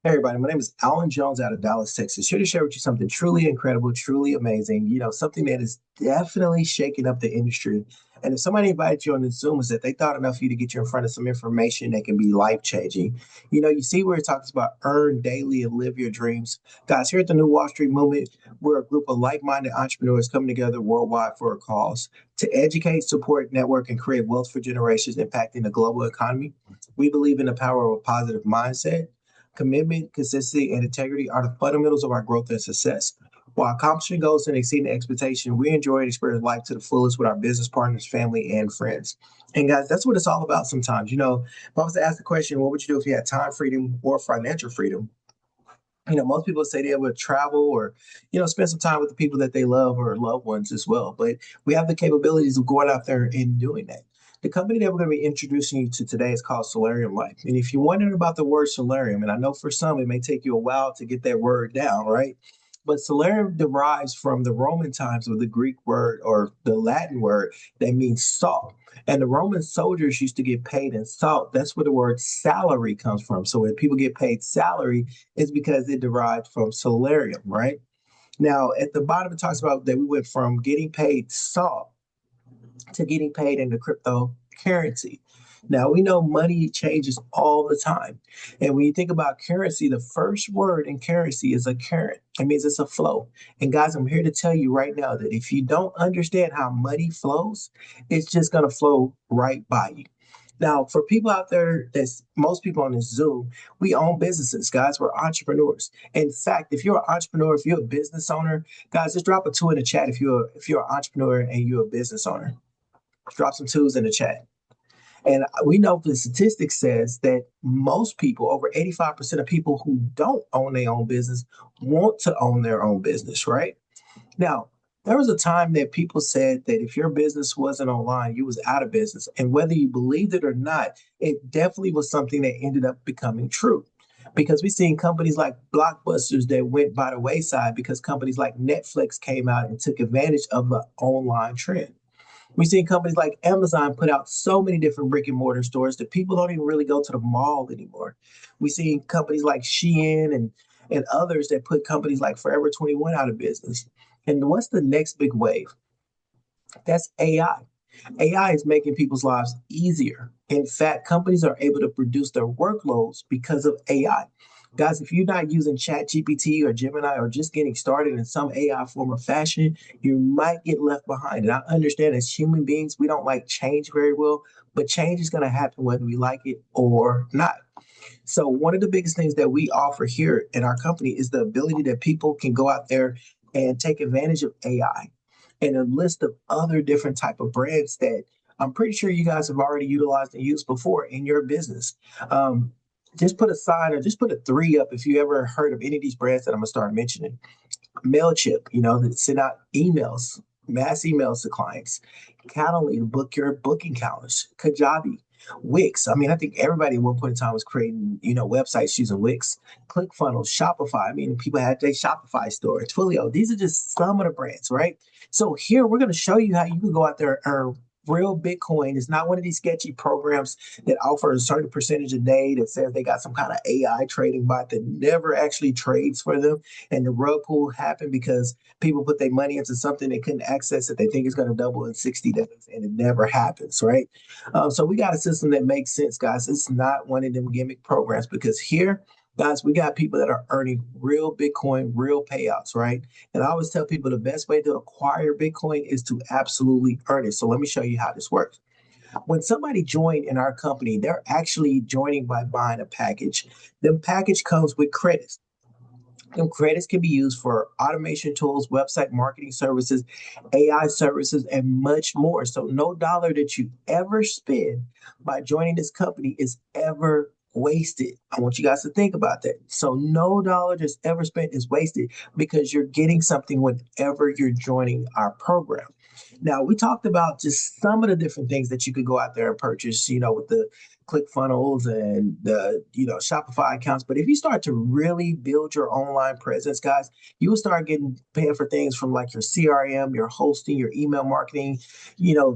Hey everybody, my name is Alan Jones out of Dallas, Texas, here to share with you something truly incredible, truly amazing, something that is definitely shaking up the industry. And if somebody invited you on the Zoom, is that they thought enough of you to get you in front of some information that can be life-changing. You see where it talks about earn daily and live your dreams. Guys, here at the New Wall Street Movement, we're a group of like-minded entrepreneurs coming together worldwide for a cause to educate, support, network, and create wealth for generations impacting the global economy. We believe in the power of a positive mindset. Commitment, consistency, and integrity are the fundamentals of our growth and success. While accomplishing goals and exceeding expectations, we enjoy and experience life to the fullest with our business partners, family, and friends. And guys, that's what it's all about sometimes. If I was to ask the question, what would you do if you had time freedom or financial freedom? Most people say they would travel or, spend some time with the people that they love or loved ones as well. But we have the capabilities of going out there and doing that. The company that we're going to be introducing you to today is called Salarium Life. And if you're wondering about the word Salarium, and I know for some it may take you a while to get that word down, right? But Salarium derives from the Roman times of the Greek word or the Latin word that means salt. And the Roman soldiers used to get paid in salt. That's where the word salary comes from. So when people get paid salary, it's because it derived from salarium, right? Now, at the bottom, it talks about that we went from getting paid salt to getting paid in the cryptocurrency. Now, we know money changes all the time. And when you think about currency, the first word in currency is a current. It means it's a flow. And guys, I'm here to tell you right now that if you don't understand how money flows, it's just going to flow right by you. Now, for people out there, that's most people on this Zoom, we own businesses, guys. We're entrepreneurs. In fact, if you're an entrepreneur, if you're a business owner, guys, just drop a two in the chat if you're an entrepreneur and you're a business owner. Drop some twos in the chat. And we know the statistics says that most people, over 85% of people who don't own their own business, want to own their own business, right? Now, there was a time that people said that if your business wasn't online, you was out of business. And whether you believed it or not, it definitely was something that ended up becoming true. Because we've seen companies like Blockbusters that went by the wayside because companies like Netflix came out and took advantage of the online trend. We've seen companies like Amazon put out so many different brick and mortar stores that people don't even really go to the mall anymore. We've seen companies like Shein and others that put companies like Forever 21 out of business. And what's the next big wave? That's AI. AI is making people's lives easier. In fact, companies are able to produce their workloads because of AI. Guys, if you're not using ChatGPT or Gemini or just getting started in some AI form or fashion, you might get left behind. And I understand as human beings, we don't like change very well, but change is going to happen whether we like it or not. So, one of the biggest things that we offer here in our company is the ability that people can go out there and take advantage of AI and a list of other different type of brands that I'm pretty sure you guys have already utilized and used before in your business. Um, just put a sign or just put a three up if you ever heard of any of these brands that I'm gonna start mentioning. Mailchimp, that send out emails, mass emails to clients. Calendly to book your booking calendars. Kajabi, Wix. I mean, I think everybody at one point in time was creating, websites using Wix. ClickFunnels, Shopify. I mean, people had their Shopify store. Twilio. These are just some of the brands, right? So here we're going to show you how you can go out there and earn real Bitcoin. It's not one of these sketchy programs that offer a certain percentage a day that says they got some kind of AI trading bot that never actually trades for them. And the rug pull happened because people put their money into something they couldn't access that they think is going to double in 60 days, and it never happens, right? So we got a system that makes sense, guys. It's not one of them gimmick programs because here, guys, we got people that are earning real Bitcoin, real payouts, right? And I always tell people the best way to acquire Bitcoin is to absolutely earn it. So let me show you how this works. When somebody joined in our company, they're actually joining by buying a package. The package comes with credits. Them credits can be used for automation tools, website marketing services, AI services, and much more. So no dollar that you ever spend by joining this company is ever wasted. I want you guys to think about that. So no dollar that's ever spent is wasted because you're getting something whenever you're joining our program. Now, we talked about just some of the different things that you could go out there and purchase, with the ClickFunnels and the, Shopify accounts. But if you start to really build your online presence, guys, you will start getting paid for things from like your CRM, your hosting, your email marketing,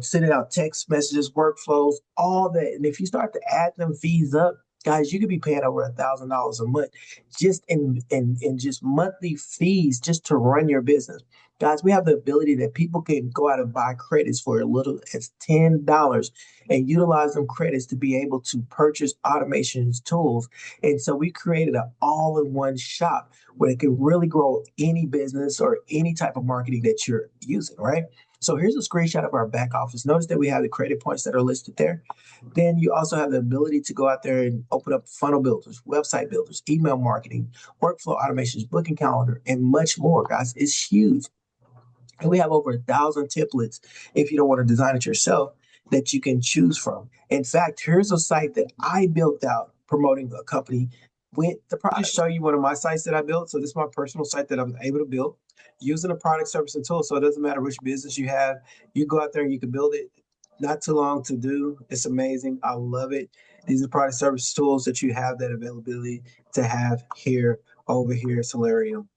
sending out text messages, workflows, all that. And if you start to add them fees up, Guys, you could be paying over $1,000 a month just in just monthly fees just to run your business. Guys, we have the ability that people can go out and buy credits for as little as $10 and utilize them credits to be able to purchase automation tools. And so we created an all-in-one shop where it can really grow any business or any type of marketing that you're using, right? So here's a screenshot of our back office. Notice that we have the credit points that are listed there. Then you also have the ability to go out there and open up funnel builders, website builders, email marketing, workflow automations, booking calendar, and much more, guys. It's huge. And we have over 1,000 templates if you don't want to design it yourself that you can choose from. In fact, here's a site that I built out promoting a company with the product. I'll just show you one of my sites that I built. So this is my personal site that I'm able to build using a product, service, and tool. So it doesn't matter which business you have. You go out there and you can build it. Not too long to do. It's amazing. I love it. These are product, service, tools that you have that availability to have here over here at Salarium.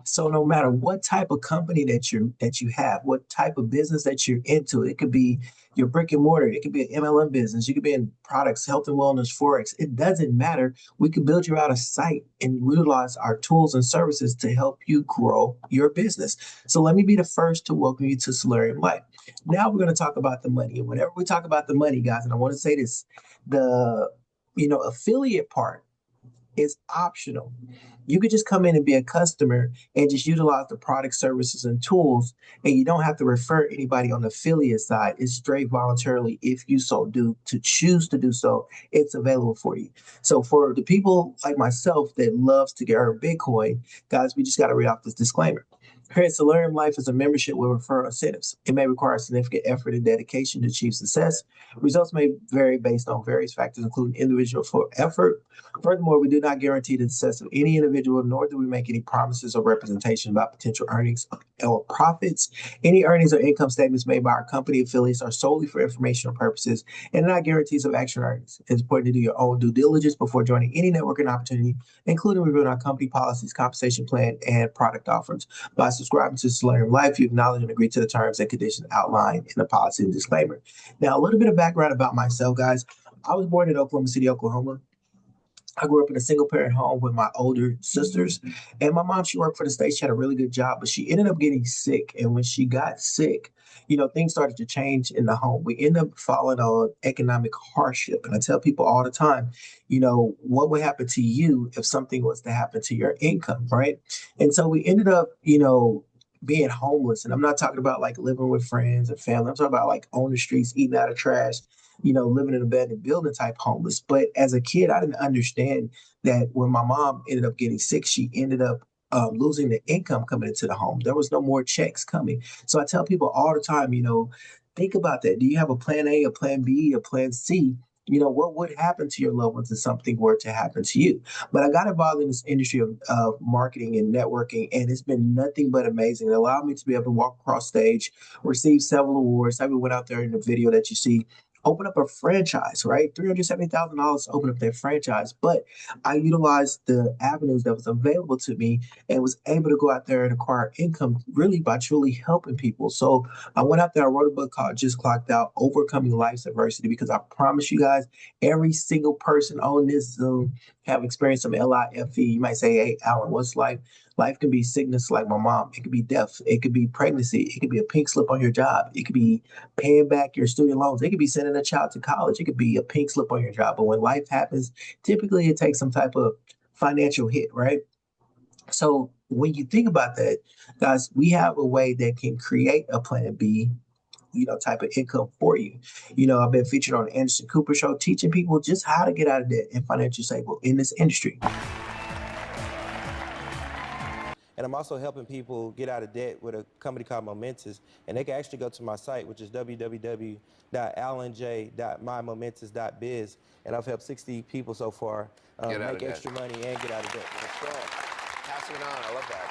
So no matter what type of company that you have, what type of business that you're into, it could be your brick and mortar, it could be an MLM business, you could be in products, health and wellness, forex. It doesn't matter. We can build you out a site and utilize our tools and services to help you grow your business. So let me be the first to welcome you to Solarium Life. Now we're going to talk about the money. And whenever we talk about the money, guys, and I want to say this, the affiliate part is optional. You could just come in and be a customer and just utilize the product, services, and tools, and you don't have to refer anybody on the affiliate side. It's straight voluntarily if you so do to choose to do so. It's available for you. So for the people like myself that loves to earn Bitcoin, guys, we just got to read off this disclaimer. Here at Salarium Life is a membership with referral incentives. It may require significant effort and dedication to achieve success. Results may vary based on various factors, including individual effort. Furthermore, we do not guarantee the success of any individual, nor do we make any promises or representation about potential earnings or profits. Any earnings or income statements made by our company affiliates are solely for informational purposes and not guarantees of actual earnings. It's important to do your own due diligence before joining any networking opportunity, including reviewing our company policies, compensation plan, and product offerings. By subscribing to Salarium Life, you acknowledge and agree to the terms and conditions outlined in the policy and disclaimer. Now, a little bit of background about myself, guys. I was born in Oklahoma City, Oklahoma. I grew up in a single parent home with my older sisters. And my mom, she worked for the state. She had a really good job, but she ended up getting sick. And when she got sick, things started to change in the home. We ended up falling on economic hardship. And I tell people all the time, what would happen to you if something was to happen to your income, right? And so we ended up, being homeless. And I'm not talking about like living with friends and family. I'm talking about like on the streets, eating out of trash, living in a abandoned building type homeless. But as a kid, I didn't understand that when my mom ended up getting sick, she ended up losing the income coming into the home. There was no more checks coming. So I tell people all the time, think about that. Do you have a plan A, a plan B, a plan C? What would happen to your loved ones if something were to happen to you? But I got involved in this industry of marketing and networking, and it's been nothing but amazing. It allowed me to be able to walk across stage, receive several awards. I even went out there in the video that you see, open up a franchise, right? $370,000 to open up that franchise. But I utilized the avenues that was available to me and was able to go out there and acquire income really by truly helping people. So I went out there, I wrote a book called Just Clocked Out, Overcoming Life's Adversity, because I promise you guys, every single person on this Zoom have experienced some LIFE. You might say, hey, Alan, what's life? Life can be sickness like my mom. It could be death. It could be pregnancy. It could be a pink slip on your job. It could be paying back your student loans. It could be sending a child to college. It could be a pink slip on your job. But when life happens, typically it takes some type of financial hit, right? So when you think about that, guys, we have a way that can create a plan B, type of income for you. I've been featured on the Anderson Cooper show, teaching people just how to get out of debt and financially stable in this industry. And I'm also helping people get out of debt with a company called Momentous. And they can actually go to my site, which is www.alanj.mymomentous.biz. And I've helped 60 people so far make extra money and get out of debt. Passing it on, I love that.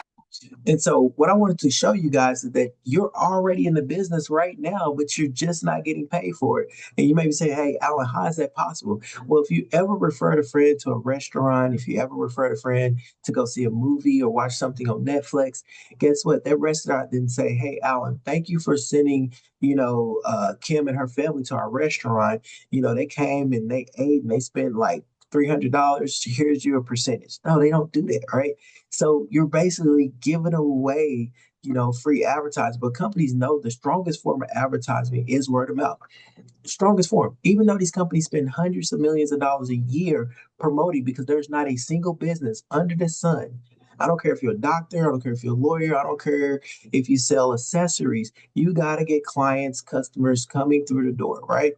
And so what I wanted to show you guys is that you're already in the business right now, but you're just not getting paid for it. And you may be saying, hey, Alan, how is that possible? Well, if you ever referred a friend to a restaurant, if you ever referred a friend to go see a movie or watch something on Netflix, guess what? That restaurant didn't say, hey, Alan, thank you for sending, Kim and her family to our restaurant. They came and they ate and they spent like $300. Here's your percentage. No, they don't do that, right? So you're basically giving away, free advertising. But companies know the strongest form of advertising is word of mouth. Strongest form, even though these companies spend hundreds of millions of dollars a year promoting, because there's not a single business under the sun. I don't care if you're a doctor, I don't care if you're a lawyer, I don't care if you sell accessories, you got to get clients, customers coming through the door, right?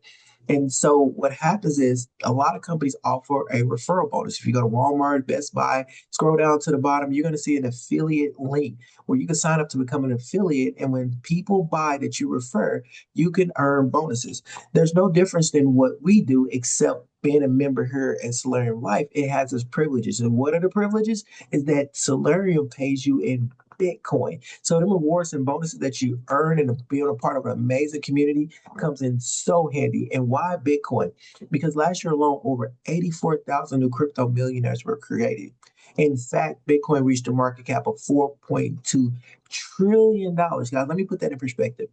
And so what happens is a lot of companies offer a referral bonus. If you go to Walmart, Best Buy, scroll down to the bottom, you're going to see an affiliate link where you can sign up to become an affiliate. And when people buy that you refer, you can earn bonuses. There's no difference than what we do, except being a member here at Salarium Life. It has its privileges. And what are the privileges? Is that Salarium pays you in Bitcoin. So the rewards and bonuses that you earn and being a part of an amazing community comes in so handy. And why Bitcoin? Because last year alone, over 84,000 new crypto millionaires were created. In fact, Bitcoin reached a market cap of $4.2 trillion. Guys, let me put that in perspective.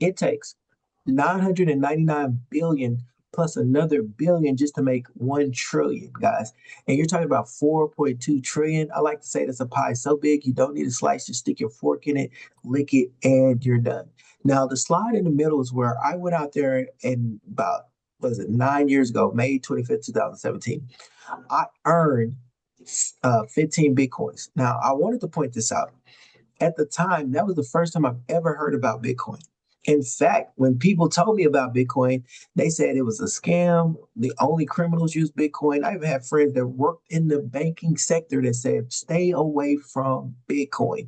It takes 999 billion plus another billion just to make 1 trillion, guys. And you're talking about 4.2 trillion. I like to say that's a pie so big you don't need a slice, just stick your fork in it, lick it, and you're done. Now, the slide in the middle is where I went out there and about, what was it, 9 years ago, May 25th, 2017. I earned 15 Bitcoins. Now, I wanted to point this out. At the time, that was the first time I've ever heard about Bitcoin. In fact, when people told me about Bitcoin, they said it was a scam. The only criminals use Bitcoin. I even have friends that worked in the banking sector that said, stay away from Bitcoin.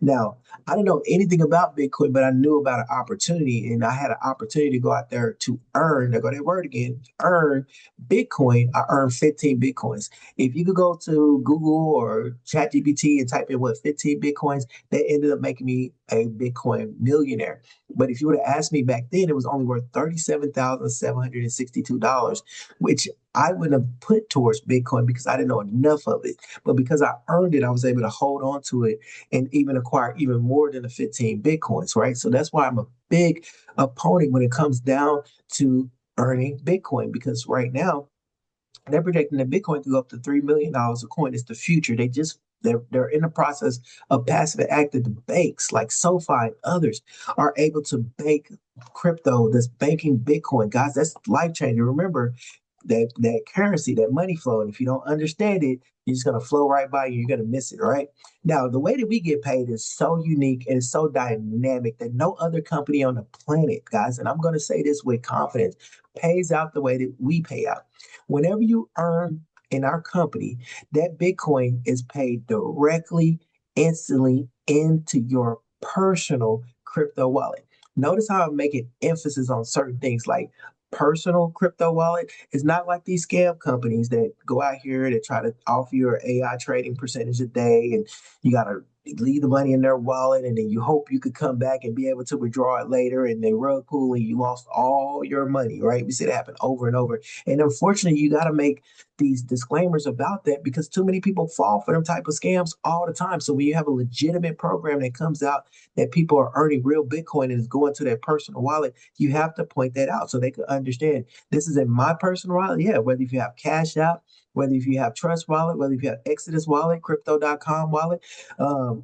Now, I didn't know anything about Bitcoin, but I knew about an opportunity, and I had an opportunity to go out there to earn, there go that word again, earn Bitcoin. I earned 15 Bitcoins. If you could go to Google or ChatGPT and type in what 15 Bitcoins, that ended up making me a Bitcoin millionaire. But if you would have asked me back then, it was only worth $37,762, which I wouldn't have put towards Bitcoin because I didn't know enough of it. But because I earned it, I was able to hold on to it and even acquire even more than the 15 Bitcoins, right? So that's why I'm a big opponent when it comes down to earning Bitcoin, because right now they're predicting that Bitcoin could go up to $3 million a coin. It's the future. They're in the process of passing the act that the banks like SoFi and others are able to bank crypto that's banking Bitcoin. Guys, that's life changing. Remember that currency, that money flow. And if you don't understand it, you're just gonna flow right by you. You're gonna miss it, right? Now, the way that we get paid is so unique and it's so dynamic that no other company on the planet, guys, and I'm gonna say this with confidence, pays out the way that we pay out. Whenever you earn in our company, that Bitcoin is paid directly, instantly into your personal crypto wallet. Notice how I'm making emphasis on certain things like personal crypto wallet. It's not like these scam companies that go out here that try to offer you an AI trading percentage a day, and you got to leave the money in their wallet, and then you hope you could come back and be able to withdraw it later, and they rug pull and you lost all your money, right? We see that happen over and over. And unfortunately, you got to make these disclaimers about that because too many people fall for them type of scams all the time. So when you have a legitimate program that comes out that people are earning real Bitcoin and is going to their personal wallet, you have to point that out so they can understand this is in my personal wallet. Yeah, whether if you have Cash App, whether if you have Trust Wallet, whether if you have Exodus Wallet, Crypto.com wallet,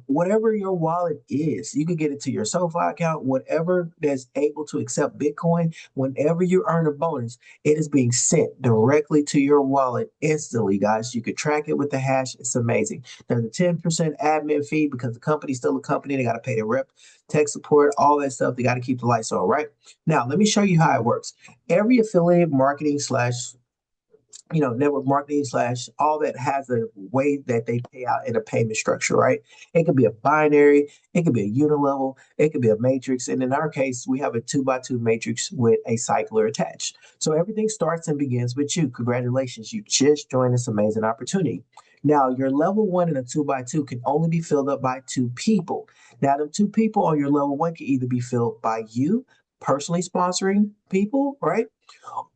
whatever your wallet is, you can get it to your SoFi account, whatever that's able to accept Bitcoin. Whenever you earn a bonus, it is being sent directly to your wallet instantly, guys. You could track it with the hash. It's amazing. There's a 10% admin fee because the company's still a company. They got to pay their rep, tech support, all that stuff. They got to keep the lights on, right? Now, let me show you how it works. Every affiliate marketing slash network marketing slash all that has a way that they pay out in a payment structure, right? It could be a binary, it could be a unilevel, it could be a matrix. And in our case, we have a 2x2 matrix with a cycler attached. So everything starts and begins with you. Congratulations, you just joined this amazing opportunity. Now, your level one and a 2x2 can only be filled up by two people. Now, the two people on your level one can either be filled by you, personally sponsoring people, right?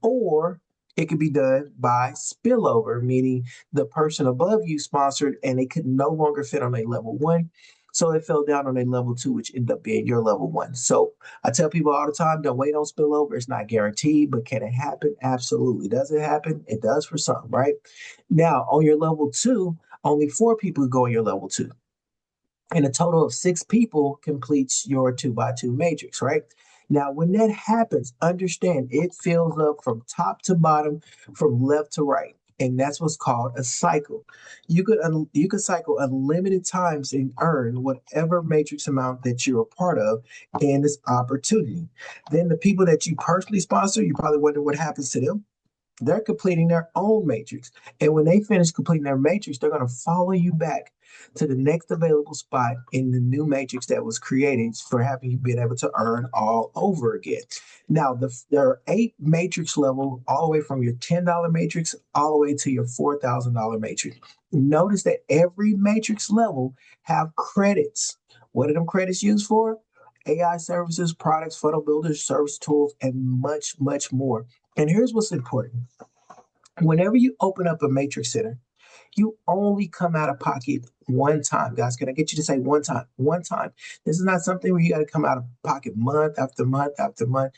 Or it could be done by spillover, meaning the person above you sponsored and they could no longer fit on a level one. So it fell down on a level 2, which ended up being your level 1. So I tell people all the time, don't wait on spillover. It's not guaranteed, but can it happen? Absolutely. Does it happen? It does for some, right? Now, on your level 2, only 4 people go on your level 2. And a total of 6 people completes your 2x2 matrix, right? Now, when that happens, understand it fills up from top to bottom, from left to right. And that's what's called a cycle. You could cycle unlimited times and earn whatever matrix amount that you're a part of in this opportunity. Then the people that you personally sponsor, you probably wonder what happens to them. They're completing their own matrix. And when they finish completing their matrix, they're going to follow you back to the next available spot in the new matrix that was created for having you been able to earn all over again. Now, there are 8 matrix level, all the way from your $10 matrix all the way to your $4,000 matrix. Notice that every matrix level have credits. What are them credits used for? AI services, products, funnel builders, service tools, and much, much more. And here's what's important. Whenever you open up a matrix center, you only come out of pocket one time. Guys, can I get you to say one time? One time. This is not something where you got to come out of pocket month after month after month.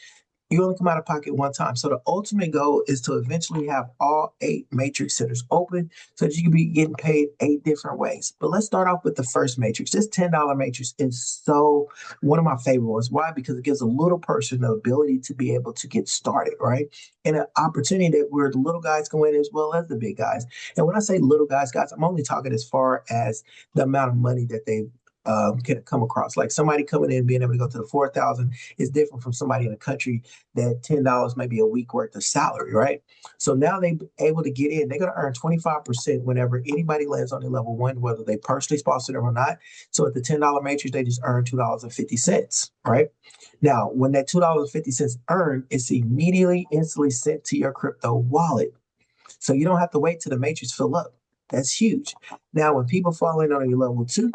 You only come out of pocket one time. So the ultimate goal is to eventually have all 8 matrix centers open so that you can be getting paid 8 different ways. But let's start off with the first matrix. This $10 matrix is so one of my favorite ones. Why? Because it gives a little person the ability to be able to get started, right? And an opportunity that where the little guys go in as well as the big guys. And when I say little guys, I'm only talking as far as the amount of money that they can come across. Like somebody coming in being able to go to the 4,000 is different from somebody in the country that $10 may be a week worth of salary, right? So now they able to get in. They're going to earn 25% whenever anybody lands on their level 1, whether they personally sponsor them or not. So at the $10 matrix, they just earn $2.50, right? Now, when that $2.50 earned, it's immediately, instantly sent to your crypto wallet. So you don't have to wait till the matrix fill up. That's huge. Now, when people fall in on your level 2,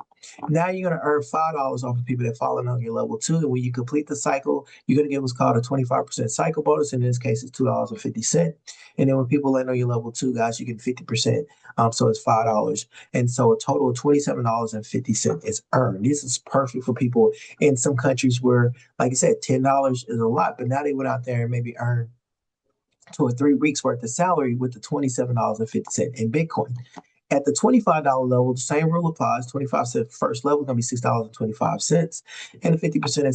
now you're going to earn $5 off of people that fall in on your level 2. And when you complete the cycle, you're going to get what's called a 25% cycle bonus. In this case, it's $2.50. And then when people land on your level 2, guys, you get 50%. So it's $5. And so a total of $27.50 is earned. This is perfect for people in some countries where, like I said, $10 is a lot, but now they went out there and maybe earned 2 or 3 weeks worth of salary with the $27.50 in Bitcoin. At the $25 level, the same rule applies. 25% first level is going to be $6.25. And the 50% at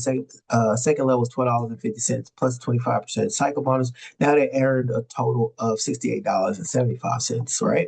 second level is $12.50 plus 25% cycle bonus. Now they earned a total of $68.75, right?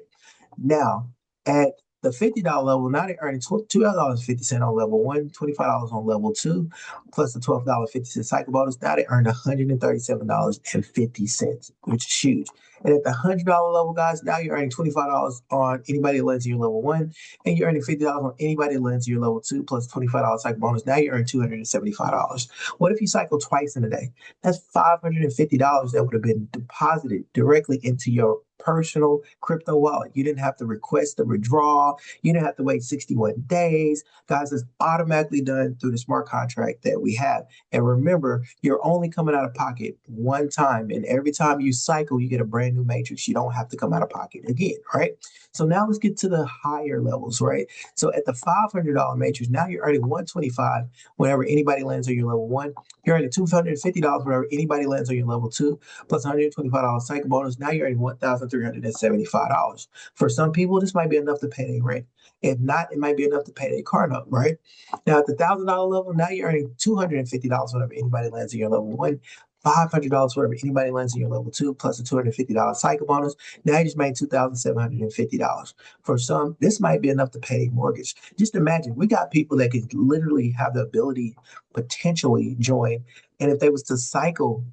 Now, at the $50 level, now they're earning $2.50 on level 1, $25 on level 2, plus the $12.50 cycle bonus. Now they earn $137.50, which is huge. And at the $100 level, guys, now you're earning $25 on anybody that lands in your level 1, and you're earning $50 on anybody that lands in your level 2, plus $25 cycle bonus. Now you earn $275. What if you cycle twice in a day? That's $550 that would have been deposited directly into your personal crypto wallet. You didn't have to request a withdrawal. You didn't have to wait 61 days. Guys, it's automatically done through the smart contract that we have. And remember, you're only coming out of pocket one time. And every time you cycle, you get a brand new matrix. You don't have to come out of pocket again, right? So now let's get to the higher levels, right? So at the $500 matrix, now you're earning $125 whenever anybody lands on your level 1. You're earning $250 whenever anybody lands on your level 2, plus $125 cycle bonus. Now you're earning $1,375. For some people, this might be enough to pay their rent. If not, it might be enough to pay their car note, right? Now at the $1,000 level, now you're earning $250 whenever anybody lands on your level 1. $500 wherever anybody lands in your level 2, plus a $250 cycle bonus. Now you just made $2,750. For some, this might be enough to pay a mortgage. Just imagine, we got people that could literally have the ability potentially join. And if they was to cycle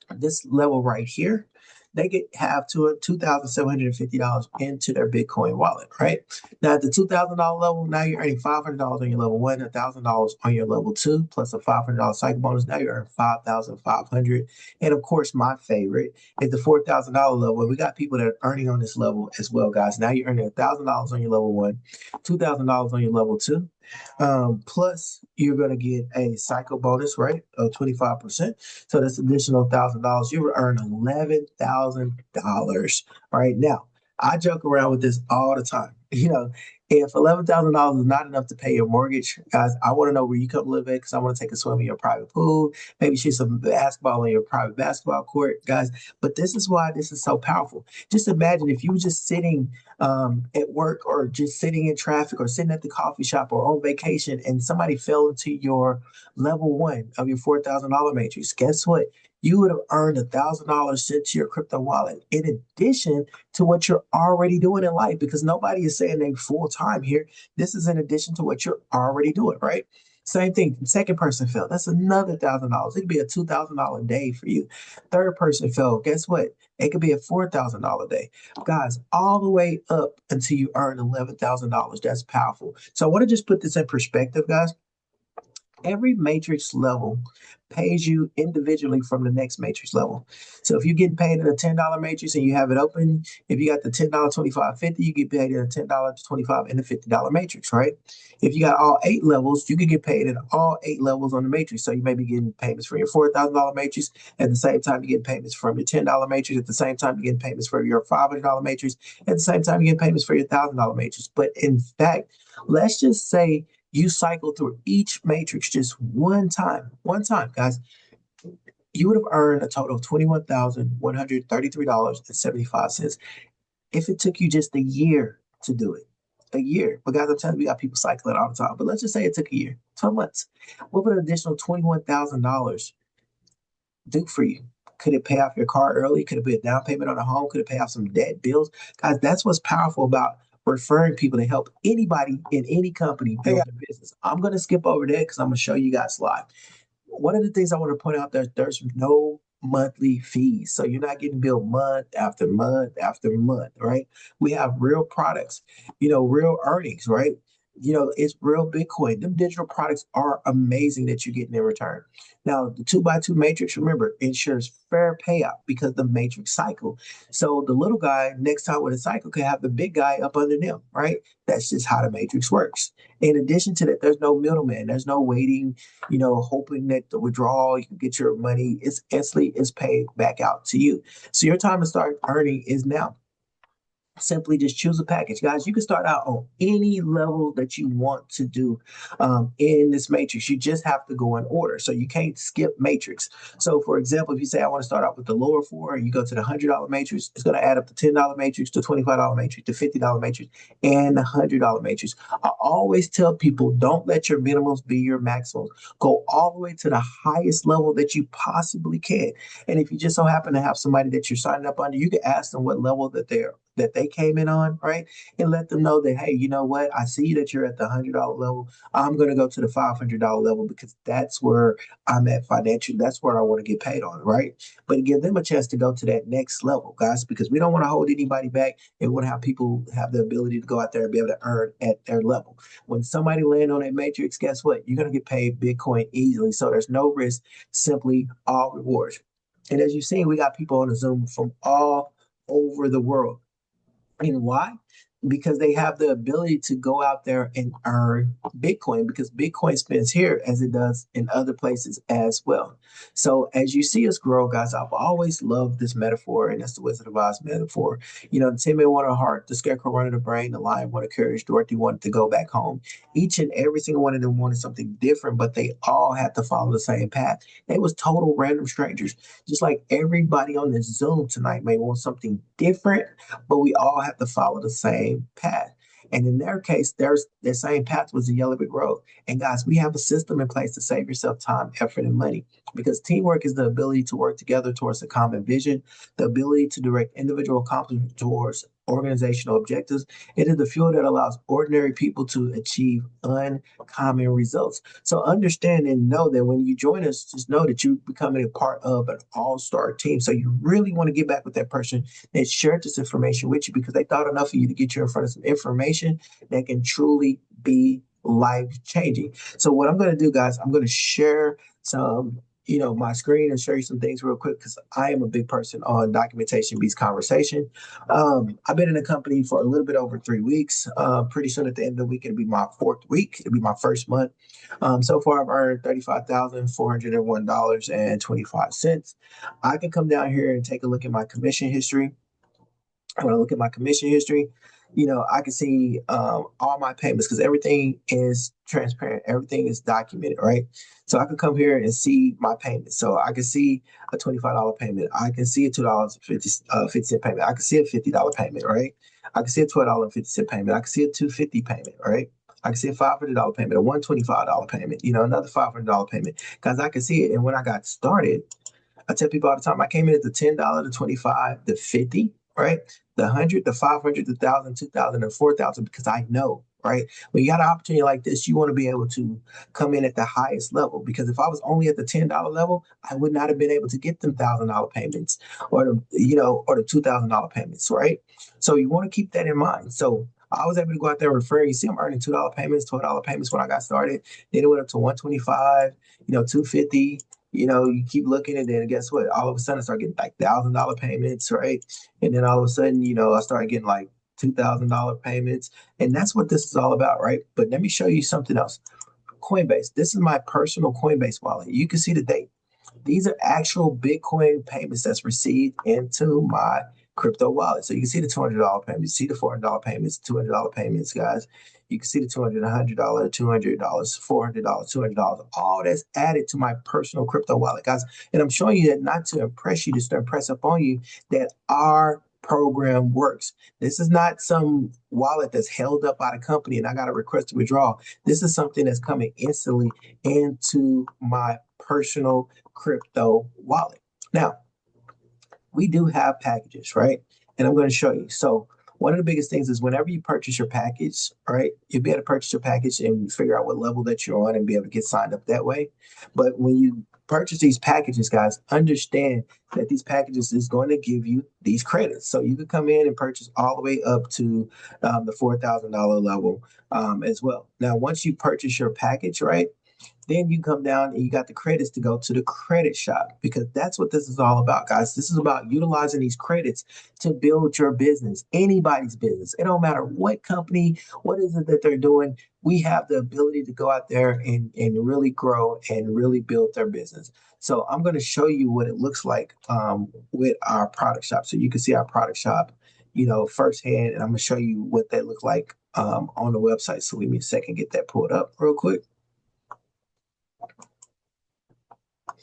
this level right here, they could have $2,750 into their Bitcoin wallet, right? Now at the $2,000 level, now you're earning $500 on your level 1, $1,000 on your level 2, plus a $500 cycle bonus. Now you're earning $5,500. And of course, my favorite is the $4,000 level. We got people that are earning on this level as well, guys. Now you're earning $1,000 on your level 1, $2,000 on your level 2. Plus, you're going to get a cycle bonus, right, of 25%. So that's additional $1,000. You will earn $11,000. Right now, I joke around with this all the time. If $11,000 is not enough to pay your mortgage, guys, I want to know where you come live at because I want to take a swim in your private pool, maybe shoot some basketball on your private basketball court, guys. But this is why this is so powerful. Just imagine if you were just sitting at work or just sitting in traffic or sitting at the coffee shop or on vacation and somebody fell into your level one of your $4,000 matrix. Guess what? You would have earned $1,000 sent to your crypto wallet in addition to what you're already doing in life because nobody is saying they full time here. This is in addition to what you're already doing, right? Same thing. Second person fell. That's another $1,000. It could be a $2,000 day for you. Third person fell. Guess what? It could be a $4,000 day. Guys, all the way up until you earn $11,000. That's powerful. So I want to just put this in perspective, guys. Every matrix level pays you individually from the next matrix level. So if you get paid in a $10 matrix and you have it open, if you got the $10, 25, 50, you get paid in a $10 to 25 and a $50 matrix, right? If you got all 8 levels, you can get paid in all 8 levels on the matrix. So you may be getting payments for your $4,000 matrix. At the same time, you get payments from your $10 matrix. At the same time, you get payments for your $500 matrix. At the same time, you get payments for your $1,000 matrix. But in fact, let's just say you cycle through each matrix just one time, guys, you would have earned a total of $21,133.75 if it took you just a year to do it. A year. But guys, I'm telling you, we got people cycling all the time. But let's just say it took a year, 12 months. What would an additional $21,000 do for you? Could it pay off your car early? Could it be a down payment on a home? Could it pay off some debt bills? Guys, that's what's powerful about referring people to help anybody in any company build their business. I'm going to skip over that because I'm going to show you guys live. One of the things I want to point out there's no monthly fees. So you're not getting billed month after month after month, right? We have real products, real earnings, right? It's real Bitcoin. Them digital products are amazing that you're getting in return. Now, the 2x2 matrix, remember, ensures fair payout because the matrix cycle. So the little guy next time with a cycle can have the big guy up under them, right? That's just how the matrix works. In addition to that, there's no middleman. There's no waiting, hoping that the withdrawal, you can get your money. It's instantly is paid back out to you. So your time to start earning is now. Simply just choose a package. Guys, you can start out on any level that you want to do in this matrix. You just have to go in order. So you can't skip matrix. So for example, if you say, I want to start out with the lower four, and you go to the $100 matrix, it's going to add up the $10 matrix, the $25 matrix, the $50 matrix, and the $100 matrix. I always tell people, don't let your minimums be your maximums. Go all the way to the highest level that you possibly can. And if you just so happen to have somebody that you're signing up under, you can ask them what level that they came in on, right? And let them know that, hey, you know what? I see that you're at the $100 level. I'm going to go to the $500 level because that's where I'm at financially. That's where I want to get paid on, right? But give them a chance to go to that next level, guys, because we don't want to hold anybody back and we want to have people have the ability to go out there and be able to earn at their level. When somebody land on that matrix, guess what? You're going to get paid Bitcoin easily. So there's no risk, simply all rewards. And as you've seen, we got people on the Zoom from all over the world. And why? Because they have the ability to go out there and earn Bitcoin because Bitcoin spends here as it does in other places as well. So as you see us grow, guys, I've always loved this metaphor, and that's the Wizard of Oz metaphor. The Tin Man wanted a heart, the Scarecrow wanted a brain, the Lion wanted courage, Dorothy wanted to go back home. Each and every single one of them wanted something different, but they all had to follow the same path. They was total random strangers. Just like everybody on this Zoom tonight may want something different, but we all have to follow the same path. And in their case, their same path was the Yellow Brick Road. And guys, we have a system in place to save yourself time, effort, and money because teamwork is the ability to work together towards a common vision, the ability to direct individual accomplishment towards organizational objectives. It is the fuel that allows ordinary people to achieve uncommon results. So understand and know that when you join us, just know that you're becoming a part of an all-star team. So you really want to get back with that person that shared this information with you because they thought enough of you to get you in front of some information that can truly be life-changing. So what I'm going to do, guys, I'm going to share some my screen and show you some things real quick because I am a big person on documentation beats conversation. I've been in the company for a little bit over 3 weeks. Pretty soon at the end of the week, it'll be my 4th week. It'll be my first month. So far, I've earned $35,401.25. I can come down here and take a look at my commission history. When I look at my commission history, I can see all my payments because everything is transparent. Everything is documented, right? So I can come here and see my payments. So I can see a $25 payment. I can see a $2.50 payment. I can see a $50 payment, right? I can see a $12.50 payment. I can see a $250 payment, right? I can see a $500 payment, a $125 payment, another $500 payment because I can see it. And when I got started, I tell people all the time, I came in at the $10, the 25, the 50, right? The 100, the 500, the 1,000, 2,000, and 4,000 because I know, right? When you got an opportunity like this, you want to be able to come in at the highest level because if I was only at the $10 level, I would not have been able to get them $1,000 payments or the $2,000 payments, right? So you want to keep that in mind. So I was able to go out there and refer. You see, I'm earning $2 payments, $12 payments when I got started. Then it went up to 125, 250. You keep looking, and then guess what? All of a sudden, I start getting like $1,000 payments, right? And then all of a sudden, I start getting like $2,000 payments, and that's what this is all about, right? But let me show you something else. Coinbase. This is my personal Coinbase wallet. You can see the date. These are actual Bitcoin payments that's received into my crypto wallet. So you can see the $200 payments, see the $400 payments, $200 payments, guys. You can see the $200, $100, $200, $400, $200. All that's added to my personal crypto wallet, guys. And I'm showing you that not to impress you, just to impress upon you that our program works. This is not some wallet that's held up by the company and I got a request to withdraw. This is something that's coming instantly into my personal crypto wallet. Now, we do have packages, right? And I'm going to show you. So one of the biggest things is whenever you purchase your package, right, you'll be able to purchase your package and figure out what level that you're on and be able to get signed up that way. But when you purchase these packages, guys, understand that these packages is going to give you these credits. So you can come in and purchase all the way up to the $4,000 level as well. Now, once you purchase your package, right, then you come down and you got the credits to go to the credit shop because that's what this is all about, guys. This is about utilizing these credits to build your business, anybody's business. It don't matter what company, what is it that they're doing. We have the ability to go out there and really grow and really build their business. So I'm going to show you what it looks like with our product shop. So you can see our product shop, firsthand, and I'm going to show you what they look like on the website. So give me a second, get that pulled up real quick.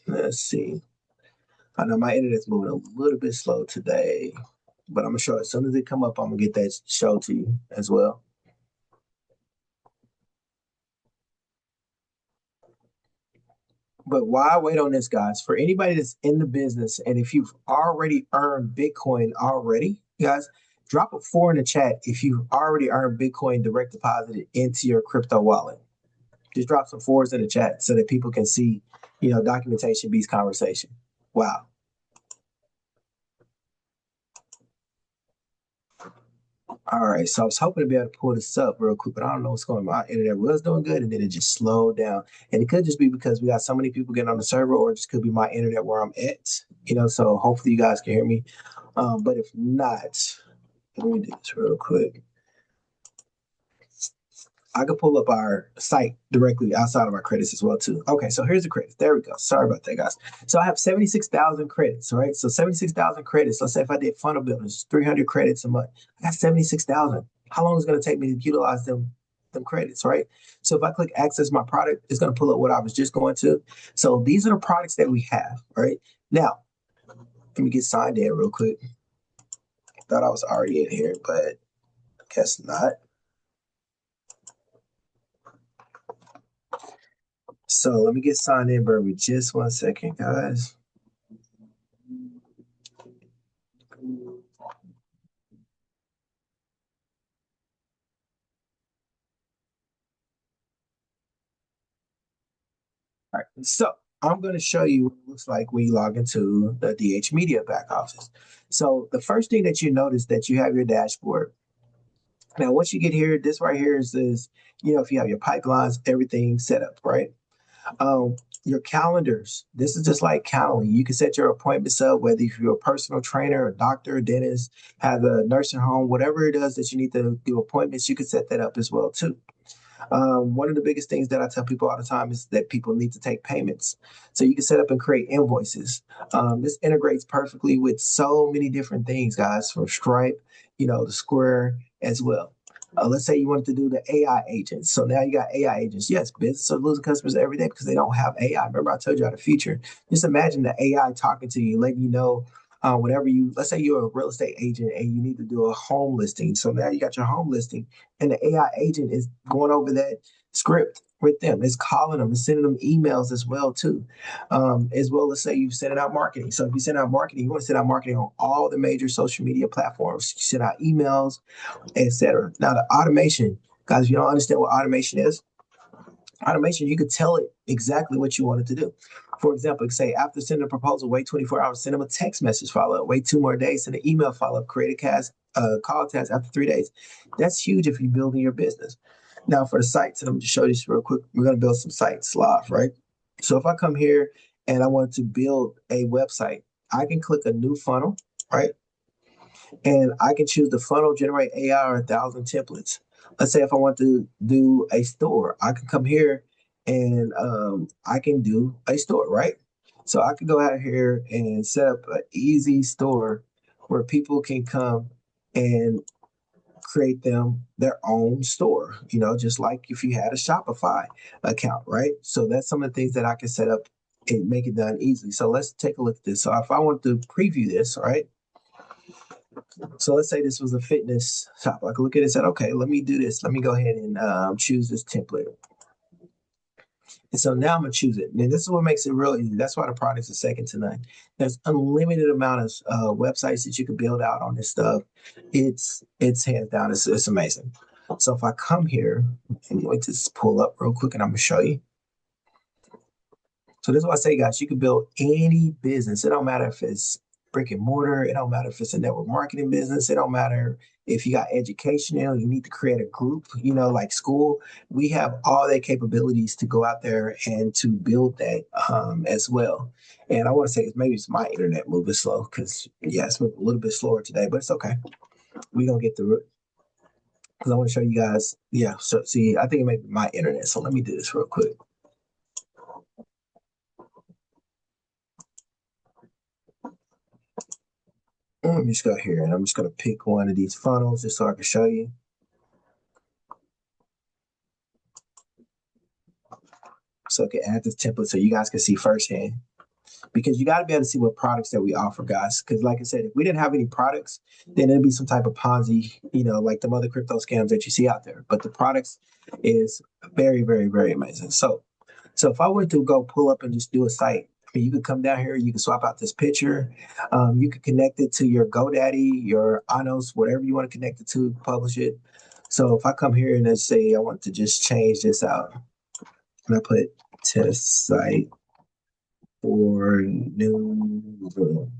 Let's see. I know my internet's moving a little bit slow today, but I'm gonna show it. As soon as it come up, I'm gonna get that show to you as well. But why wait on this, guys? For anybody that's in the business, and if you've already earned Bitcoin already, guys, drop a 4 in the chat if you've already earned Bitcoin direct deposited into your crypto wallet. Just drop some 4s in the chat so that people can see, documentation beats conversation. Wow. All right, so I was hoping to be able to pull this up real quick, but I don't know what's going on. My internet was doing good, and then it just slowed down. And it could just be because we got so many people getting on the server, or it just could be my internet where I'm at. So hopefully you guys can hear me. But if not, let me do this real quick. I could pull up our site directly outside of our credits as well too. Okay, so here's the credits. There we go. Sorry about that, guys. So I have 76,000 credits, right? So 76,000 credits. Let's say if I did funnel builders, 300 credits a month, I got 76,000. How long is it going to take me to utilize them credits, right? So if I click access my product, it's going to pull up what I was just going to. So these are the products that we have, right? Now, let me get signed in real quick. Thought I was already in here, but guess not. So let me get signed in, bro. Just 1 second, guys. All right, so I'm going to show you what it looks like when you log into the DH Media back office. So the first thing that you notice that you have your dashboard. Now, once you get here, this right here is if you have your pipelines, everything set up, right? Your calendars. This is just like Calendly. You can set your appointments up, whether if you're a personal trainer, a doctor, a dentist, have a nursing home, whatever it is that you need to do appointments, you can set that up as well too. One of the biggest things that I tell people all the time is that people need to take payments. So you can set up and create invoices. This integrates perfectly with so many different things, guys, from Stripe, the Square, as well. Let's say you wanted to do the AI agents. So now you got AI agents. Yes, businesses are losing customers every day because they don't have AI. Remember, I told you about the future. Just imagine the AI talking to you, letting you know whatever you, let's say you're a real estate agent and you need to do a home listing. So now you got your home listing and the AI agent is going over that script with them. It's calling them and sending them emails as well too. As well, let's say you send out marketing. So if you send out marketing, you want to send out marketing on all the major social media platforms. You send out emails, etc. Now the automation, guys, if you don't understand what automation is, automation, you could tell it exactly what you want it to do. For example, say after sending a proposal, wait 24 hours, send them a text message follow up, wait 2 more days, send an email follow up, create a call task after 3 days. That's huge if you're building your business. Now for the sites, and I'm just show you this real quick. We're going to build some sites live, right? So if I come here and I want to build a website, I can click a new funnel, right? And I can choose the funnel, generate AI or 1,000 templates. Let's say if I want to do a store, I can come here and I can do a store, right? So I can go out here and set up an easy store where people can come and create them their own store, just like if you had a Shopify account, right? So that's some of the things that I can set up and make it done easily. So let's take a look at this. So if I want to preview this, right? So let's say this was a fitness shop. I could look at it and say, okay, let me do this. Let me go ahead and choose this template. And so now I'm gonna choose it. And this is what makes it real easy. That's why the products are second to none. There's unlimited amount of websites that you can build out on this stuff. It's hands down. It's amazing. So if I come here, and wait to just pull up real quick, and I'm gonna show you. So this is what I say, guys. You can build any business. It don't matter if it's brick and mortar. It don't matter if it's a network marketing business. It don't matter if you got educational, you need to create a group, like school. We have all the capabilities to go out there and to build that as well. And I want to say maybe it's my internet moving slow because, yeah, it's moving a little bit slower today, but it's okay. We're going to get through it because I want to show you guys. Yeah, so see, I think it may be my internet. So let me do this real quick. Let me just go here and I'm just going to pick one of these funnels just so I can show you. So I can add this template so you guys can see firsthand. Because you got to be able to see what products that we offer, guys. Because like I said, if we didn't have any products, then it'd be some type of Ponzi, like the other crypto scams that you see out there. But the products is very, very, very amazing. So if I were to go pull up and just do a site, I mean, you could come down here, you can swap out this picture, you could connect it to your GoDaddy, your Anos, whatever you want to connect it to, publish it. So if I come here and let's say I want to just change this out, and I put test site for new room.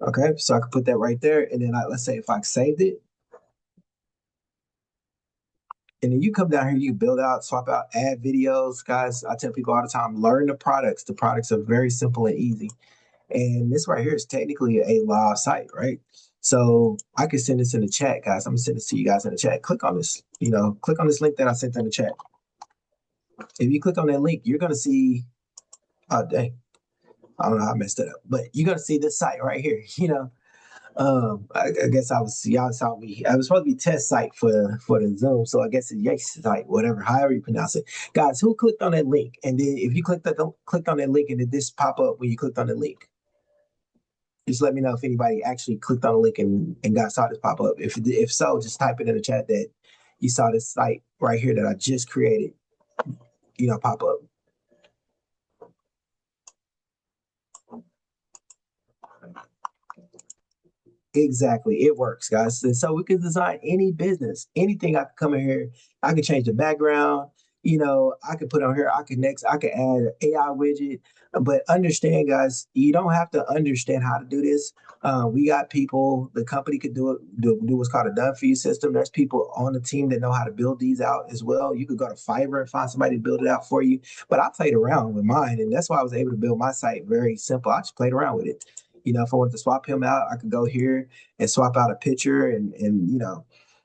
Okay, so I can put that right there, and then let's say if I saved it, and then you come down here, you build out, swap out, add videos, guys. I tell people all the time, learn the products. The products are very simple and easy. And this right here is technically a live site, right? So I can send this in the chat, guys. I'm gonna send this to you guys in the chat. Click on this, click on this link that I sent in the chat. If you click on that link, you're gonna see, oh dang, I don't know how I messed it up, but you're gonna see this site right here. I guess y'all saw me. I was supposed to be test site for the Zoom, so I guess it's yes site, whatever, however you pronounce it. Guys, who clicked on that link? And then if you clicked on that link, and did this pop up when you clicked on the link? Just let me know if anybody actually clicked on the link and saw this pop up. If so, just type it in the chat that you saw this site right here that I just created, pop up. Exactly. It works, guys. And so we can design any business, anything. I can come in here. I can change the background. I could put on here. I can add an AI widget. But understand, guys, you don't have to understand how to do this. We got people, the company could do it, do what's called a done for you system. There's people on the team that know how to build these out as well. You could go to Fiverr and find somebody to build it out for you. But I played around with mine, and that's why I was able to build my site very simple. I just played around with it. If I wanted to swap him out, I could go here and swap out a picture and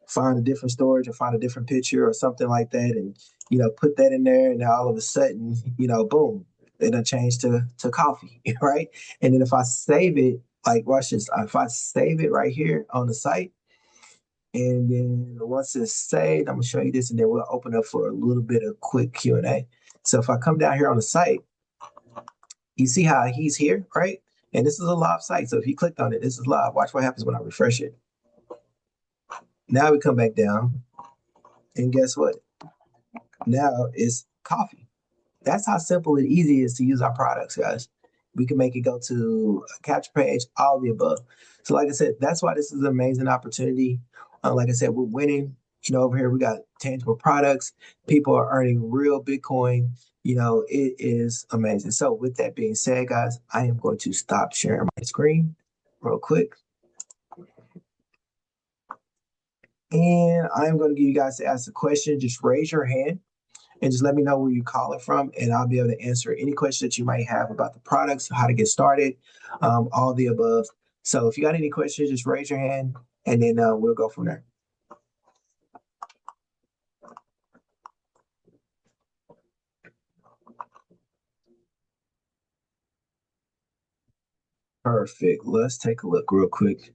find a different storage or find a different picture or something like that, and put that in there, and now all of a sudden, boom, it done changed to coffee, right? And then if I save it, like watch this, if I save it right here on the site, And then once it's saved, I'm gonna show you this, and then we'll open up for a little bit of quick Q&A. So if I come down here on the site, you see how he's here, right? And this is a live site. So if you clicked on it, this is live. Watch what happens when I refresh it. Now we come back down, and guess what? Now it's coffee. That's how simple and easy it is to use our products, guys. We can make it go to a capture page, all of the above. So, like I said, that's why this is an amazing opportunity. Like I said, we're winning. Over here we got tangible products. People are earning real Bitcoin. It is amazing. So, with that being said, guys, I am going to stop sharing my screen real quick. And I'm going to give you guys to ask a question. Just raise your hand and just let me know where you're calling from, and I'll be able to answer any questions that you might have about the products, how to get started, all the above. So if you got any questions, just raise your hand, and then we'll go from there. Perfect. Let's take a look real quick.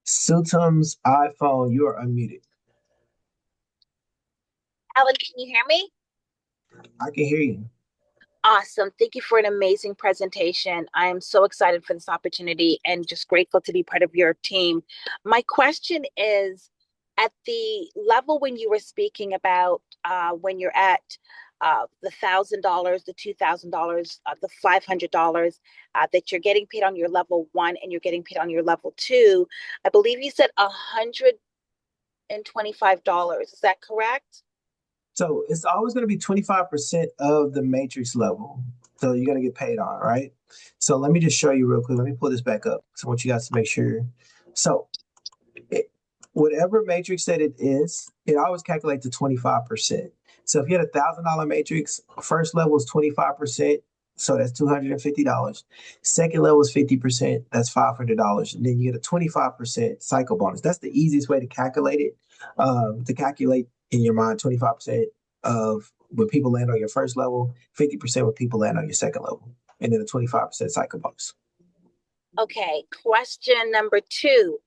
Sutum's iPhone, you are unmuted. Alan, can you hear me? I can hear you. Awesome. Thank you for an amazing presentation. I am so excited for this opportunity and just grateful to be part of your team. My question is, at the level when you were speaking about when you're at the $1,000, the $2,000, the $500 that you're getting paid on your level 1 and you're getting paid on your level 2, I believe you said $125. Is that correct? So it's always going to be 25% of the matrix level. So you're going to get paid on, right? So let me just show you real quick. Let me pull this back up. So I want you guys to make sure. So whatever matrix that it is, it always calculates to 25%. So if you had $1,000 matrix, first level is 25%. So that's $250. Second level is 50%. That's $500. And then you get a 25% cycle bonus. That's the easiest way to calculate it. To calculate in your mind 25% of when people land on your first level, 50% when people land on your second level, and then a 25% cycle bonus. Okay. Question number 2.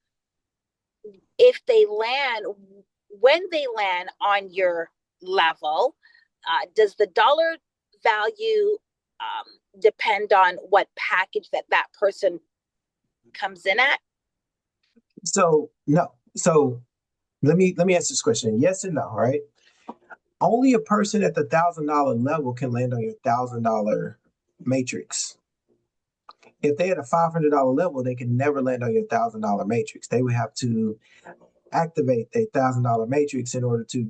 If they land, when they land on your level, does the dollar value depend on what package that person comes in at? So no. So let me answer this question. Yes and no, right? Only a person at the $1,000 level can land on your $1,000 matrix. If they had a $500 level, they can never land on your $1,000 matrix. They would have to activate a $1,000 matrix in order to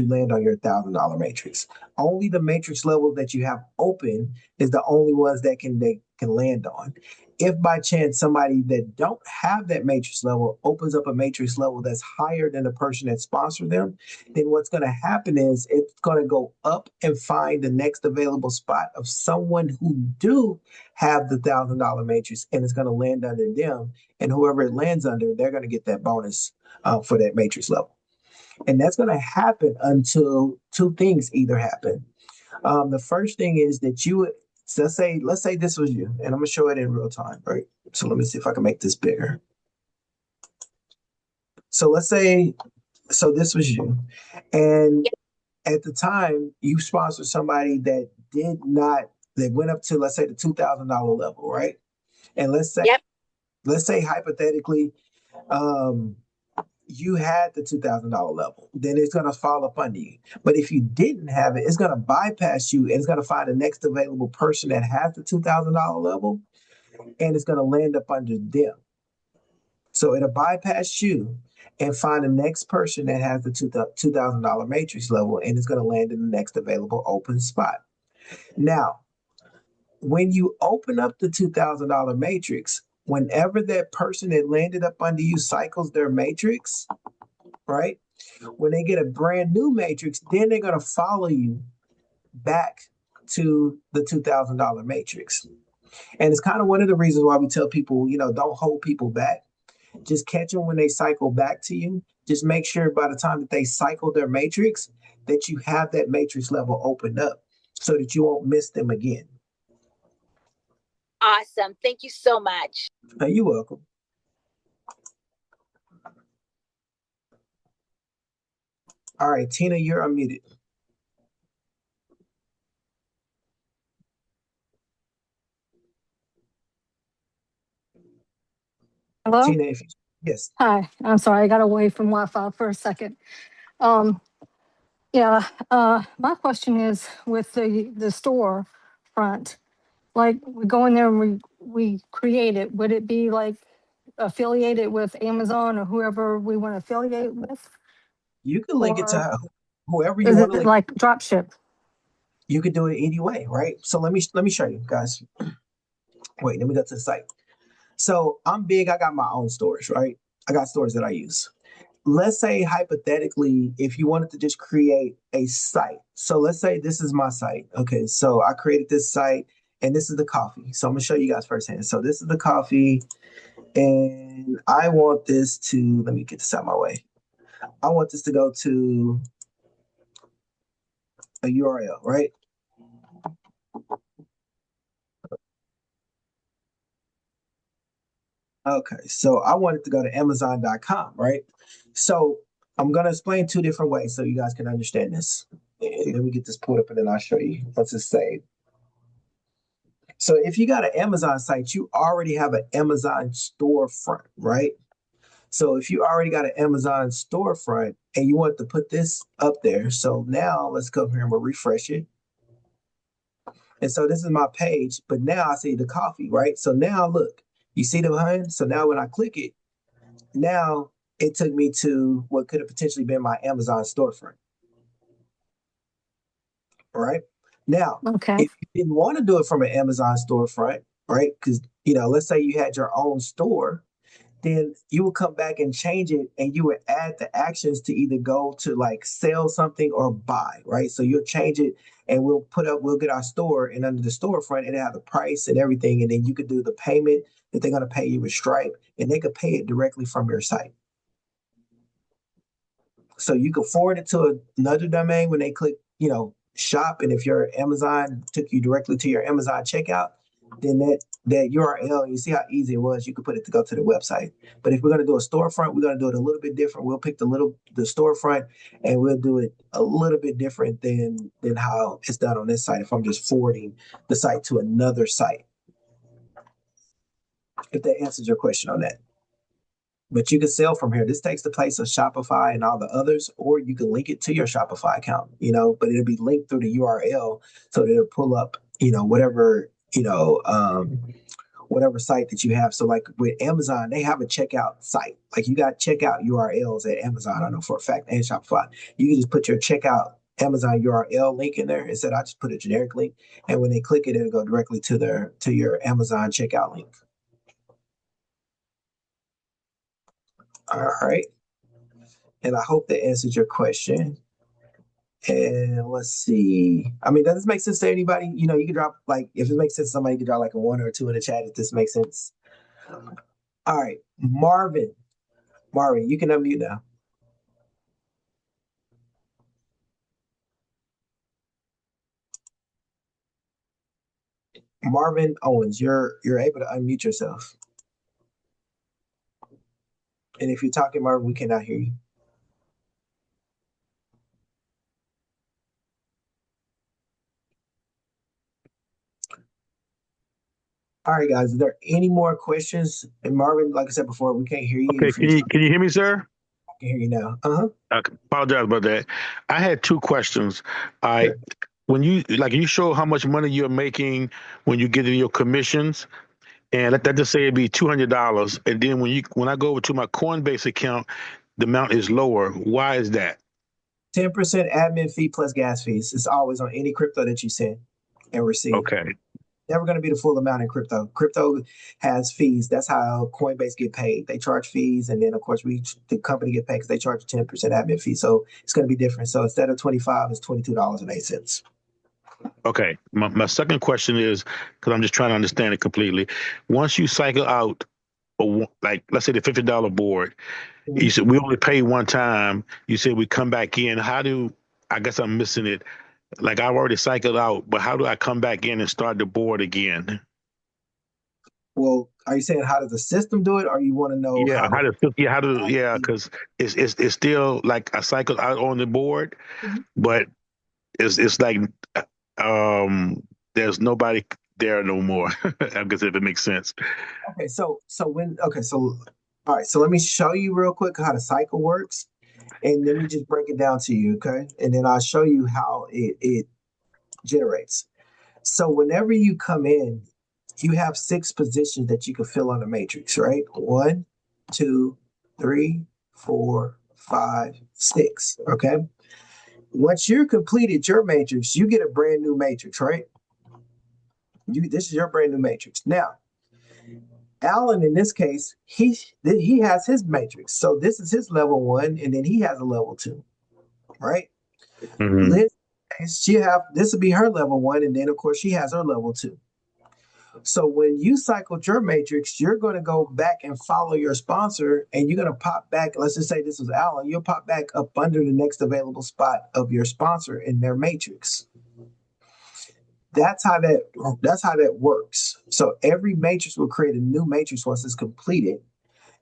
land on your $1,000 matrix. Only the matrix level that you have open is the only ones that they can land on. If by chance somebody that don't have that matrix level opens up a matrix level that's higher than the person that sponsored them, then what's going to happen is it's going to go up and find the next available spot of someone who do have the $1,000 matrix, and it's going to land under them. And whoever it lands under, they're going to get that bonus for that matrix level. And that's going to happen until two things either happen. The first thing is that so let's say this was you, and I'm going to show it in real time, right? So let me see if I can make this bigger. So let's say, so this was you. And at the time, you sponsored somebody that that went up to, let's say, the $2,000 level, right? And let's say hypothetically, you had the $2,000 level, then it's going to fall up under you. But if you didn't have it, it's going to bypass you, and it's going to find the next available person that has the $2,000 level, and it's going to land up under them. So it'll bypass you and find the next person that has the $2,000 matrix level, and it's going to land in the next available open spot. Now, when you open up the $2,000 matrix, whenever that person that landed up under you cycles their matrix, right? When they get a brand new matrix, then they're going to follow you back to the $2,000 matrix. And it's kind of one of the reasons why we tell people, don't hold people back. Just catch them when they cycle back to you. Just make sure by the time that they cycle their matrix, that you have that matrix level opened up so that you won't miss them again. Awesome. Thank you so much. You're welcome. All right, Tina, you're unmuted. Hello? Tina, if you, yes. Hi, I'm sorry, I got away from Wi-Fi for a second. Um, yeah, my question is with the store front, like we go in there and we create it, would it be like affiliated with Amazon or whoever we want to affiliate with? You can link it Or to whoever you is want it to link. like drop ship? You could do it any way, right? So let me show you guys. Wait, let me go to the site. So I'm big. I got my own stores, right? I got stores that I use. Let's say hypothetically, if you wanted to just create a site. So let's say this is my site. Okay, so I created this site and this is the coffee. So I'm gonna show you guys firsthand. So this is the coffee, and I want this to, let me get this out of my way. I want this to go to a URL, right? Okay, so I want it to go to Amazon.com, right? So I'm gonna explain two different ways so you guys can understand this. And let me get this pulled up and then I'll show you once it's saved. So if you got an Amazon site, you already have an Amazon storefront, right? So if you already got an Amazon storefront and you want to put this up there, so now let's go here and we'll refresh it. And so this is my page, but now I see the coffee, right? So now look, you see the behind? So now when I click it, now it took me to what could have potentially been my Amazon storefront. All right. Now, Okay, if you didn't want to do it from an Amazon storefront, right? Because, let's say you had your own store, then you would come back and change it and you would add the actions to either go to like sell something or buy, right? So you'll change it and we'll get our store, and under the storefront, it'll have the price and everything. And then you could do the payment that they're going to pay you with Stripe, and they could pay it directly from your site. So you can forward it to another domain when they click, shop. And if your Amazon took you directly to your Amazon checkout, then that URL, you see how easy it was. You could put it to go to the website. But if we're going to do a storefront, we're going to do it a little bit different. We'll pick the storefront, and we'll do it a little bit different than how it's done on this site. If I'm just forwarding the site to another site, if that answers your question on that. But you can sell from here. This takes the place of Shopify and all the others, or you can link it to your Shopify account, but it'll be linked through the URL so that it'll pull up, whatever site that you have. So like with Amazon, they have a checkout site. Like you got checkout URLs at Amazon, I know for a fact, and Shopify. You can just put your checkout Amazon URL link in there. Instead, I just put a generic link. And when they click it, it'll go directly to your Amazon checkout link. All right. And I hope that answers your question. And let's see. I mean, does this make sense to anybody? You can drop, like, if it makes sense, somebody can drop like a one or a two in the chat if this makes sense. All right. Marvin, you can unmute now. Marvin Owens, you're able to unmute yourself. And if you're talking, Marvin, we cannot hear you. All right, guys. Is there any more questions? And Marvin, like I said before, we can't hear you. Okay, can you hear me, sir? I can hear you now. Uh-huh. I apologize about that. I had two questions. Sure. When you show how much money you're making when you get in your commissions, and let that just say it'd be $200, and then when I go over to my Coinbase account, the amount is lower. Why is that? 10% admin fee plus gas fees. It's always on any crypto that you send and receive. Okay. Never going to be the full amount in crypto. Crypto has fees. That's how Coinbase get paid. They charge fees, and then of course the company get paid because they charge a 10% admin fee. So it's going to be different. So instead of 25, it's $22.08. Okay. My second question is, because I'm just trying to understand it completely. Once you cycle out, like let's say the $50 board, you said we only pay one time. You said we come back in. I guess I'm missing it. Like I've already cycled out, but how do I come back in and start the board again? Well, are you saying how does the system do it, or you want to know Yeah, how how the to because it's still like I cycle out on the board, but it's like there's nobody there no more. I guess if it makes sense. Okay, so all right, so let me show you real quick how the cycle works, and let me just break it down to you, okay? And then I'll show you how it generates. So whenever you come in, you have 6 positions that you can fill on the matrix, right? 1, 2, 3, 4, 5, 6. Okay. Once you're completed your matrix, you get a brand new matrix, right? This is your brand new matrix. Now, Alan, in this case, he has his matrix. So this is his level 1, and then he has a level 2, right? Hmm. Liz, this will be her level 1, and then of course she has her level 2. So when you cycled your matrix, you're going to go back and follow your sponsor, and you're going to pop back. Let's just say this was Alan. You'll pop back up under the next available spot of your sponsor in their matrix. That's how that works. So every matrix will create a new matrix once it's completed,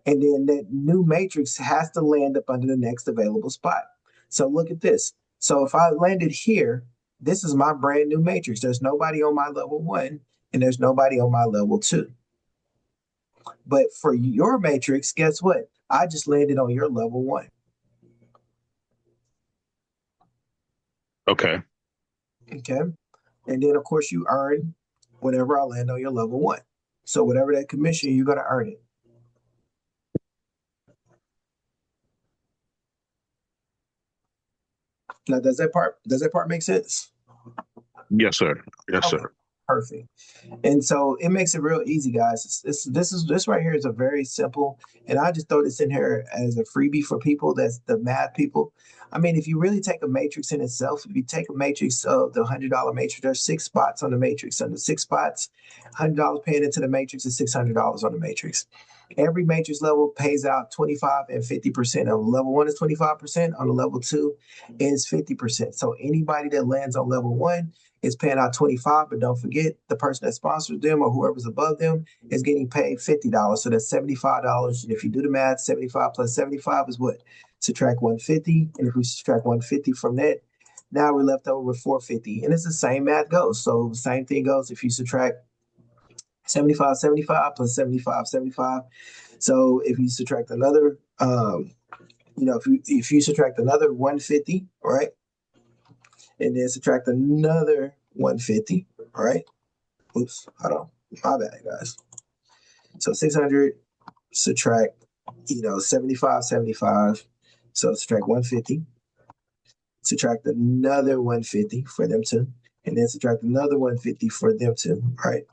and then that new matrix has to land up under the next available spot. So look at this. So if I landed here, this is my brand new matrix. There's nobody on my level 1, and there's nobody on my level 2. But for your matrix, guess what? I just landed on your level 1. Okay. Okay. And then, of course, you earn whenever I land on your level 1. So whatever that commission, you're going to earn it. Now, does that part make sense? Yes, sir. Yes, Okay. sir. Perfect. And so it makes it real easy, guys. This right here is a very simple, and I just throw this in here as a freebie for people that's the math people. I mean, if you really take a matrix in itself, if you take a matrix of the $100 matrix, there's 6 spots on the matrix. On the 6 spots, $100 paying into the matrix is $600 on the matrix. Every matrix level pays out 25 and 50%. On level 1 is 25%. On the level 2 is 50%. So anybody that lands on level 1 is paying out 25, but don't forget the person that sponsors them or whoever's above them is getting paid $50. So that's $75. And if you do the math, 75 plus 75 is what? Subtract 150. And if we subtract 150 from that, now we're left over with 450. And it's the same math goes. So the same thing goes if you subtract 75 plus 75. So if you subtract another, if you subtract another 150, right? And then subtract another 150, right? Oops, hold on. My bad, guys. So 600 subtract, 75. So subtract 150, subtract another 150 for them two, and then subtract another 150 for them two, right?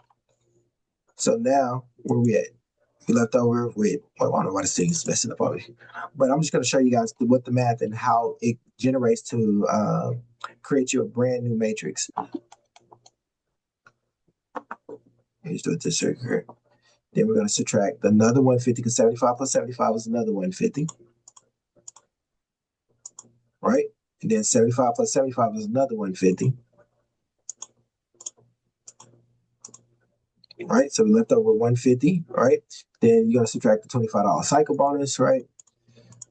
So now where we at? We left over with, well, I don't know why the thing's messing up on me, but I'm just going to show you guys what the math and how it generates to create you a brand new matrix. Let's do it this here. Then we're going to subtract another 150 because 75 plus 75 is another 150, right? And then 75 plus 75 is another 150, right? So we left over 150, right? Then you're going to subtract the $25 cycle bonus, right?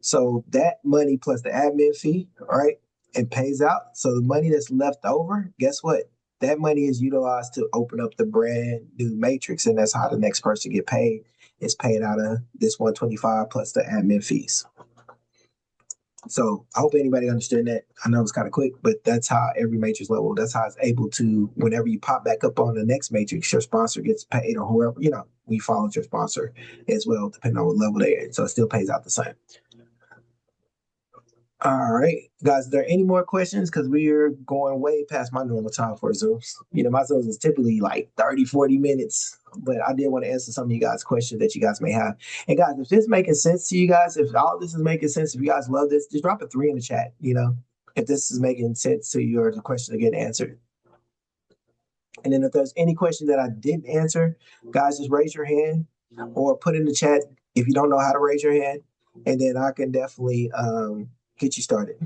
So that money plus the admin fee, right? It pays out. So the money that's left over, guess what? That money is utilized to open up the brand new matrix, and that's how the next person get paid. It's paid out of this 125 plus the admin fees. So I hope anybody understood that. I know it's kind of quick, but that's how every matrix level, that's how it's able to, whenever you pop back up on the next matrix, your sponsor gets paid, or whoever, we follow your sponsor as well, depending on what level they're in. So it still pays out the same. All right, guys, are there any more questions? Because we're going way past my normal time for Zooms. My Zooms is typically like 30, 40 minutes, but I did want to answer some of you guys' questions that you guys may have. And guys, if this is making sense to you guys, if all this is making sense, if you guys love this, just drop a 3 in the chat, if this is making sense to you or the question to get answered. And then if there's any question that I didn't answer, guys, just raise your hand or put in the chat if you don't know how to raise your hand, and then I can definitely get you started.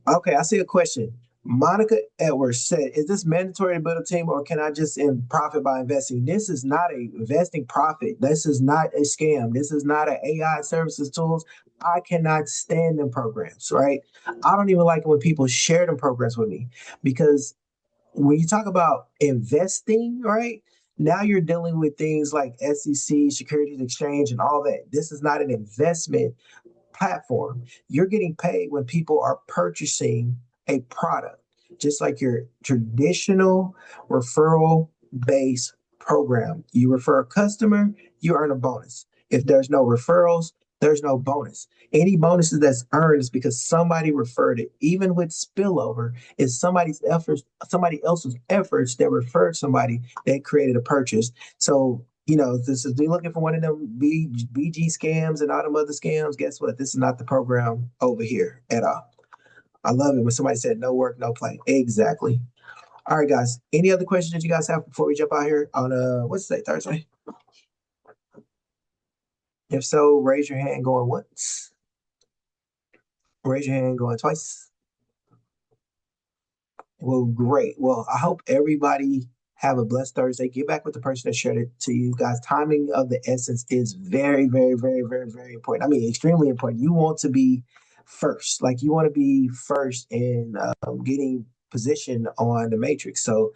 Okay, I see a question. Monica Edwards said, is this mandatory to build a team or can I just profit by investing? This is not a investing profit. This is not a scam. This is not an AI services tools. I cannot stand them programs, right? I don't even like it when people share them programs with me because when you talk about investing, right? Now you're dealing with things like SEC, Securities Exchange, and all that. This is not an investment platform. You're getting paid when people are purchasing a product, just like your traditional referral based program. You refer a customer, you earn a bonus. If there's no referrals, there's no bonus. Any bonuses that's earned is because somebody referred it. Even with spillover, it's somebody's efforts, somebody else's efforts that referred somebody that created a purchase. So this is you're looking for one of them BG scams and all them other scams. Guess what? This is not the program over here at all. I love it when somebody said no work, no play. Exactly. All right, guys. Any other questions that you guys have before we jump out here on what's today, Thursday? If so, raise your hand going once. Raise your hand going twice. Well, great. Well, I hope everybody have a blessed Thursday. Get back with the person that shared it to you guys. Timing of the essence is very, very, very, very, very important. I mean, extremely important. You want to be first. Like you want to be first in getting position on the matrix. So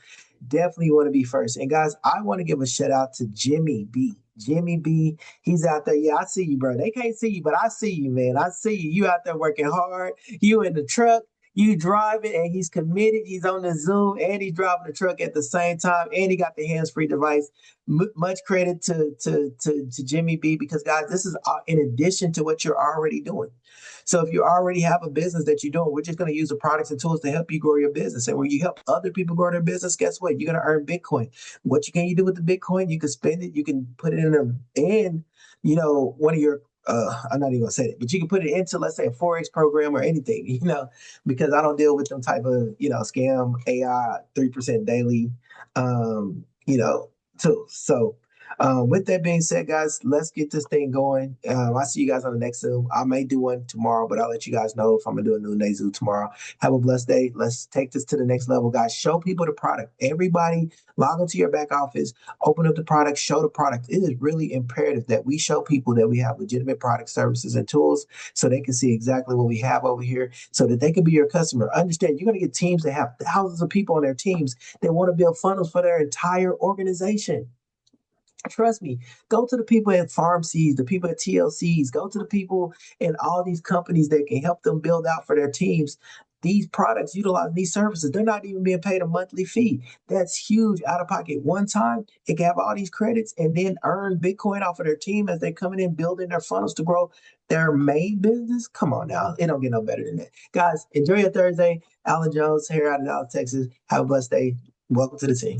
definitely want to be first. And guys, I want to give a shout out to Jimmy B. Jimmy B, he's out there. Yeah, I see you, bro. They can't see you, but I see you, man. I see you. You out there working hard. You in the truck. You driving, and he's committed. He's on the Zoom, and he's driving the truck at the same time, and he got the hands-free device. Much credit to Jimmy B, because guys, this is in addition to what you're already doing. So if you already have a business that you're doing, we're just going to use the products and tools to help you grow your business. And when you help other people grow their business, guess what? You're going to earn Bitcoin. What can you do with the Bitcoin? You can spend it. You can put it in one of your I'm not even gonna say it, but you can put it into, let's say, a Forex program or anything, because I don't deal with them type of, scam AI 3% daily, tools. So with that being said, guys, let's get this thing going. I'll see you guys on the next Zoom. I may do one tomorrow, but I'll let you guys know if I'm gonna do a noonday Zoom tomorrow. Have a blessed day. Let's take this to the next level, guys. Show people the product. Everybody log into your back office, open up the product, show the product. It is really imperative that we show people that we have legitimate products, services, and tools so they can see exactly what we have over here so that they can be your customer. Understand, you're gonna get teams that have thousands of people on their teams that want to build funnels for their entire organization. Trust me, go to the people at PharmCs, the people at TLCs, go to the people in all these companies that can help them build out for their teams these products, utilize these services. They're not even being paid a monthly fee. That's huge out of pocket. One time, it can have all these credits and then earn Bitcoin off of their team as they're coming in, building their funnels to grow their main business. Come on now. It don't get no better than that. Guys, enjoy your Thursday. Alan Jones here out of Dallas, Texas. Have a blessed day. Welcome to the team.